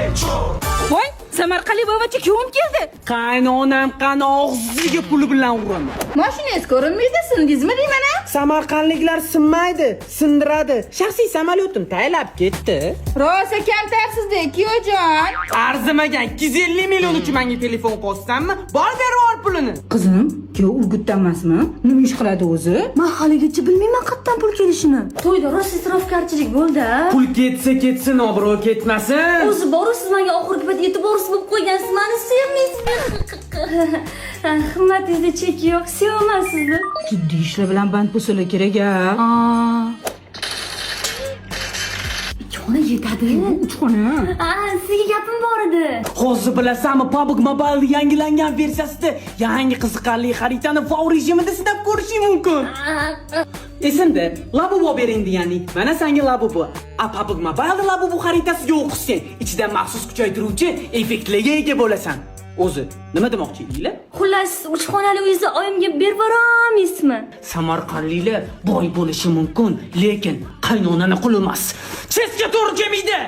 Voy, Samarqandlik bovacha kuyovim keldi. Qaynonam qani og'ziga puli bilan uraman. Mashinangiz ko'rinmaydi, sindingizmi deyman a? Samarqandliklar sinmaydi, sindiradi. Shaxsiy samolyotim taylab ketdi. Rosa kamtarsizda kuyojon. Arzimagan 250 million uchun menga telefon qossanmi? Bor berib ol pulini. Qizim, kuyov urgutdan emasmi? Nima ish qiladi o'zi? Men haligacha bilmayman qayerdan pul kelishini. To'yda rosa isrofgarchilik bo'ldi. Pul ketsa ketsin, obro' ketmasin. O'zi boru siz menga oxirgi payt yetib borsiz bo'lib qo'ygansiz. Meni sevmaysiz. Himmatingizda cheki yo'q, sevaman sizni. Jiddiy ishlar bilan band bo'lsalar kerak-a. Ikkona yetadi. Uchxona. Sizga gapim bor edi. Hozir bilasanmi, PUBG Mobile yangilangan versiyasida yangi qiziqarli xaritani fav rejimida sinab ko'rishing mumkin. Esimda, Labubu beringdi ya'ni. Mana senga Labubu. PUBG Mobile Labubu xaritasiga o'qisang, ichida maxsus kuchaytiruvchi effektlarga ega bo'lasan. O'zi, nima demoqchi edinglar? Xullas, uch xonali uyingizni oyimga berib boramisizmi? Samarqandliklar boy bo'lishi mumkin, lekin qaynonani quli emas. Chesga to'g'ri kelmaydi.